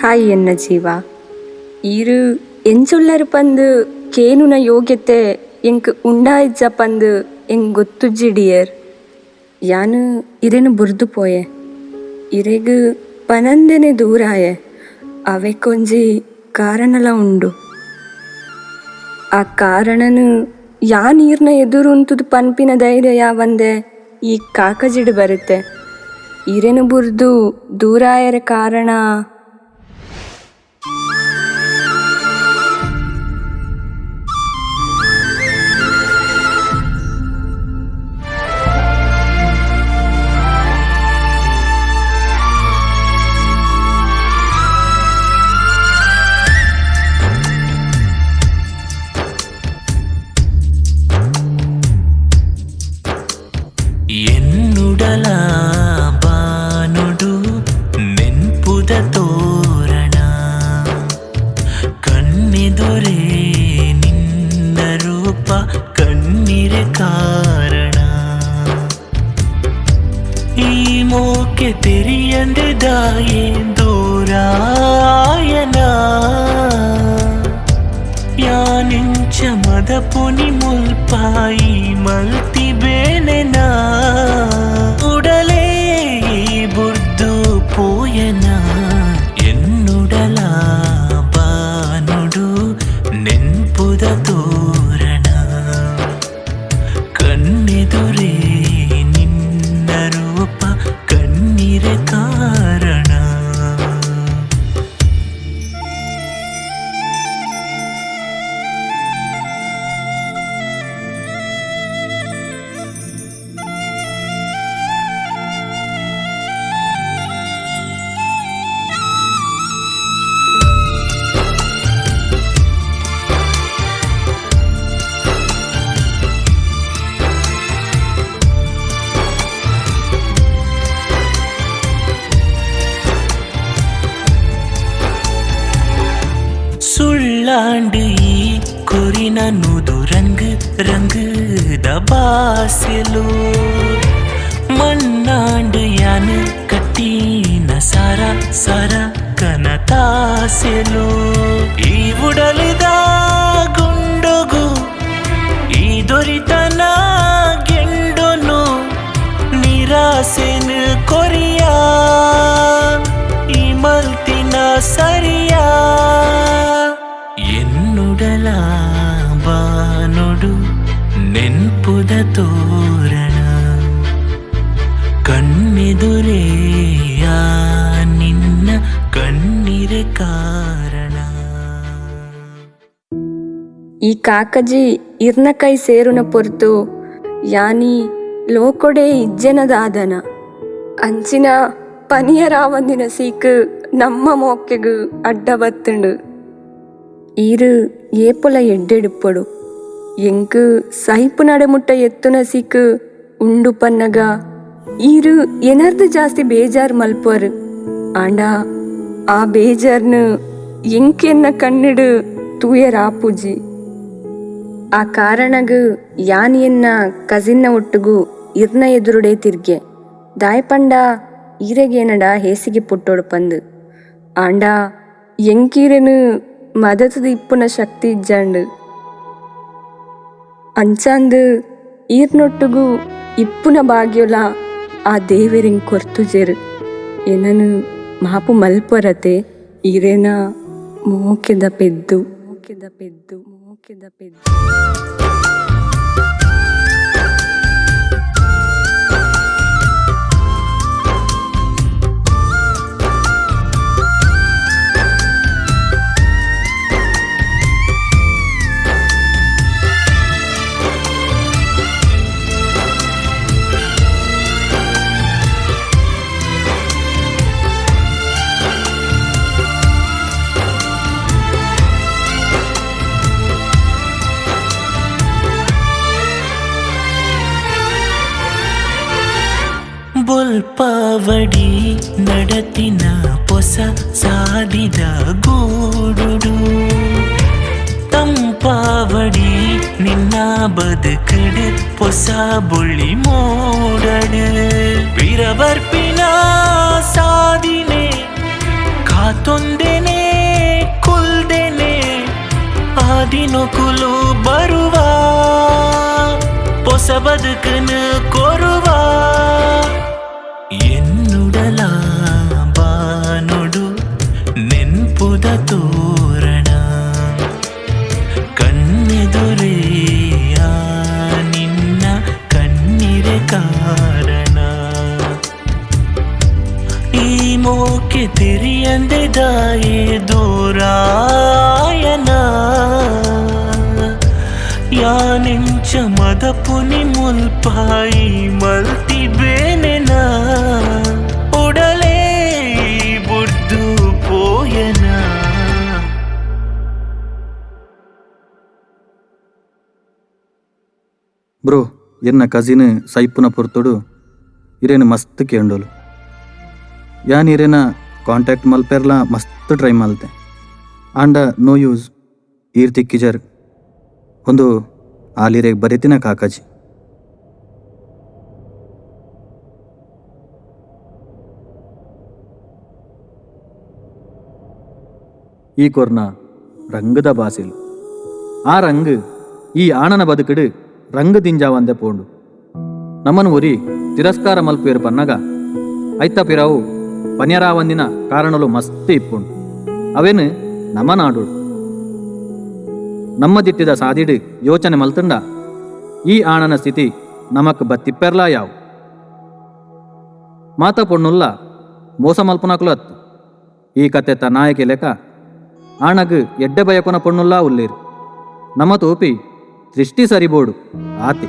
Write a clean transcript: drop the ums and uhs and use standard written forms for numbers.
Hi ಎನ್ನ ಜೀವ ಈರು ಎಂಚುಳ್ಳರು ಪಂದು ಕೇನುನ ಯೋಗ್ಯತೆ ಎಂಕ್ ಉಂಡಾಯ್ಜ ಪಂದು ಎಂಗ್ ಗೊತ್ತುಜ್ಜಿಡಿಯರ್ ಯಾನು ಇರೆನು ಬುರ್ದು ಪೋಯೆ ಇರೆಗ್ ಪನಂದೆನೆ ದೂರಾಯೆ ಅವೆಕೊಂಜಿ ಕಾರಣಲ ಉಂಡು. ಆ ಕಾರಣನು ಯಾ ನೀರ್ನ ಎದುರು ಉಂತುದು ಪನ್ಪಿನ ಧೈರ್ಯ ಯಾವಂದೆ ಈ ಕಾಕಜಿಡು ಬರುತ್ತೆ. ಇರೆನು ಬುರ್ದು ದೂರಾಯರ ಕಾರಣ ಎನ್ನುಡಲ ಬಾನುಡು ನೆನ್ಪುದ ತೋರಣ ಕಣ್ಣೆದುರೇ ನಿನ್ನ ರೂಪ ಕಣ್ಣಿರೆ ಕಾರಣ ಈ ಮೋಕೆ ತೆರಿಯಂದೆ ದಾಯೆ ದೂರಾಯನ ಯಾನೆಂಚ ಮದ ಪುನಿ ಮುಲ್ಪಾಯಿ ಮಲ್ತಿ ಬೇನೆನ ಉಡಲೇ ಬುರ್ದು ಪೋಯನ ಎನ್ನುಡಲ ಬಾನುಡು ನೆನ್ಪುದ ತೋರಣ ಕಣ್ಣೆದುರೇ ನಿನ್ನ ರೂಪ ಕಣ್ಣಿರೆ ಕಾರಣ. ಸುಳ್ಳಾಂಡು ಈ ಕೊರಿನ ನುದು ರಂಗು ರಂಗು ದಬಾಸೆಲು ಮಣ್ಣಾಂಡು ಯಾನು ಕಟ್ಟಿನ ಸಾರ ಸಾರ ಕನತಾಸೆಲು ಈ ಉಡಲಿದ ಗುಂಡುಗು ಈ ದೊರಿತನ ಗೆಂಡುನು ನಿರಾಸೆನು ಕೊರಿಯ ಈ ಮಲ್ತಿನ ಸರಿಯಾ ಎನ್ನುಡಲ ಬಾನುಡು ನೆನ್ಪುದ ತೋರಣ ಕಣ್ಣೆದುರೇ ನಿನ್ನ ಕಣ್ಣಿರೆ ಕಾರಣ. ಈ ಕಾಕಜಿ ಇರ್ನ ಕೈ ಸೇರುನ ಪೊರ್ತು ಯಾನಿ ಲೋಕೊಡೆ ಇಜ್ಜೆನದಾದನ ಅಂಚಿನ ಪನಿಯರಾವಂದಿನ ಸೀಕು ನಮ್ಮ ಮೋಕೆಗು ಅಡ್ಡ ಬತ್ತುಂಡು. ಈರು ಏಪುಲ ಎಡ್ಡೆಡುಪ್ಪಡು ಎಂಕು ಸೈಪು ನಡೆಮುಟ್ಟ ಎತ್ತುನ ಸಿಕ್ಕು ಉಂಡು ಪನ್ನಗ ಈರು ಎನರ್ದು ಜಾಸ್ತಿ ಬೇಜಾರು ಮಲ್ಪರು ಆಂಡ ಆ ಬೇಜಾರ್ನು ಎಂಕೆನ್ನ ಕಣ್ಣಿಡು ತೂಯರಾಪುಜಿ. ಆ ಕಾರಣಗು ಯಾನಿಯನ್ನ ಕಸಿನ್ನ ಒಟ್ಟುಗು ಇರ್ನ ಎದುರುಡೆ ತಿರ್ಗೆ ದಾಯ್ಪಂಡ ಈರೆಗೇನಡ ಹೇಸಿಗೆ ಪುಟ್ಟೋಡು ಪಂದು ಆಂಡ ಎಂಕೀರೆನು ಮದತದ ಇಪ್ಪುನ ಶಕ್ತಿ ಇಜ್ಜಂಡು ಅಂಚಾಂದು ಈರ್ನೊಟ್ಟುಗು ಇಪ್ಪುನ ಭಾಗ್ಯೋಲ ಆ ದೇವೆರೆಂಗ್ ಕೊರ್ತುಜೆರು ಏನನು ಮಾಪು ಮಲ್ಪೊರತೆ ಈರೇನ ಮೋಕೆದ ಪೆದ್ದು ಮೋಕೆದ ಪೆದ್ದು ಮೋಕೆದ ಪೆದ್ದು. ಬೊಲ್ಪಾವಡಿ ನಡತಿನ ಪೊಸ ಸಾದಿದ ಗೂಡುಡು ತಂಪಾವಡಿ ನಿನ್ನ ಬದುಕಡು ಪೊಸ ಬುಳ್ಳಿ ಮೂಡಡು ಬಿರಬರ್ಪಿನ ಸಾದಿನೆ ಕಾತೊಂದೆ ನೊಕುಲು ಬರುವ ಹೊಸ ಬದುಕನ್ನು ಕೋರುವ ಎನ್ನುಡಲ ಬಾನುಡು ನೆನ್ಪುದ ತೋರಣ ಕಣ್ಣೆದುರೆಯ ನಿನ್ನ ಕಣ್ಣಿರೆ ಕಾರಣ ಈ ಮೋಕೆ ತೆರಿಯಂದೆ ದಾಯೆ ದೂರಾಯನ ಯಾನೆಂಚ ಮದಪುನಿ ಮುಲ್ಪಾಯಿ ಮಲ್ತಿ ಬೇನೆನ ಉಡಲೇ ಬುಡ್ದು ಪೋಯನ. ಬ್ರೋ ಎನ್ನ ಕಜಿನ್ ಸೈಪುನ ಪೊರ್ತುಡು ಇರೇನು ಮಸ್ತ್ ಕೇಂಡೋಲು ಯಾನ್ ಇರೇನ ಕಾಂಟ್ಯಾಕ್ಟ್ ಮಲ್ಪೆರ್ಲ ಮಸ್ತ್ ಟ್ರೈ ಮಲ್ತೆ ಆಂಡ ನೋ ಯೂಸ್ ಈರ್ ತಿಕ್ಕಿಜರ್ ಒಂದು ಆಲಿರೆಗೆ ಬರಿತಿನ ಕಾಕಾಜಿ. ಈ ಕೊರ್ನ ರಂಗದ ಬಾಸಿಲು ಆ ರಂಗ್ ಈ ಆಣನ ಬದುಕಡು ರಂಗ್ ದಿಂಜಾವಂದೆ ಪೋಂಡು ನಮ್ಮನ್ನು ಒರಿ ತಿರಸ್ಕಾರ ಮಲ್ಪೇರು ಪನ್ನಗ ಐತ ಪಿರಾವು ಪನ್ಯರಾವಂದಿನ ಕಾರಣಲು ಮಸ್ತ್ ಇಪ್ಪುಂಡು ಅವೇನು ನಮ್ಮ ನಾಡು ನಮ್ಮ ದಿಟ್ಟಿದ ಸಾದಿಡು ಯೋಚನೆ ಮಲ್ತಂಡ ಈ ಆಣನ ಸ್ಥಿತಿ ನಮಕ್ ಬತ್ತಿಪ್ಪೆರ್ಲಾ ಯಾವು ಮಾತ ಪೊಣ್ಣುಲ್ಲ ಮೋಸ ಮಲ್ಪನಕ್ಲು ಅತ್ತು ಈ ಕತೆ ನಾಯಕಿ ಲೆಕ್ಕ ಆಣಗ್ ಎಡ್ಡೆ ಬಯಕೊನ ಪೊಣ್ಣುಲ್ಲಾ ಉಳ್ಳೇರು ನಮ್ಮ ತೋಪಿ ದೃಷ್ಟಿ ಸರಿಬೋಡು ಆತಿ.